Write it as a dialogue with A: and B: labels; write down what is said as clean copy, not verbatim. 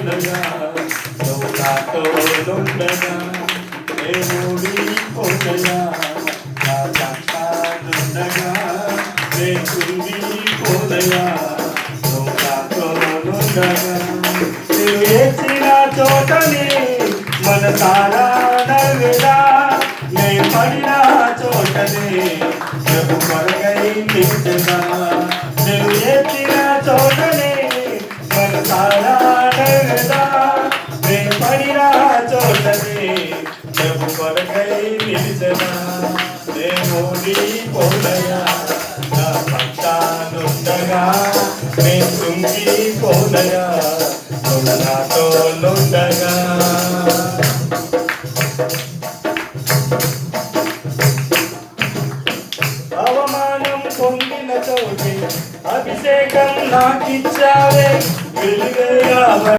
A: ఉండగా నువ్వు నాతో ఉండగా దేవుడి పోదయా నా పక్కనుండగా దేవుడి పోదయా నువ్వు నాతో ఉండగా నువ్వు వేసిన చోటని మన తారా నవ్వెదా నే పడిన చోటని నువ్వు కొరకై నిలిచెదా నువ్వు వేసిన చోటని మన తారా నవ్వెదా నే పడిన చోటని నువ్వు కొరకై నిలిచెదా దేవుడి పోదయా నా పక్షానుండగా నే కృంగిపోదయా నువ్వు నాతో ఉండగా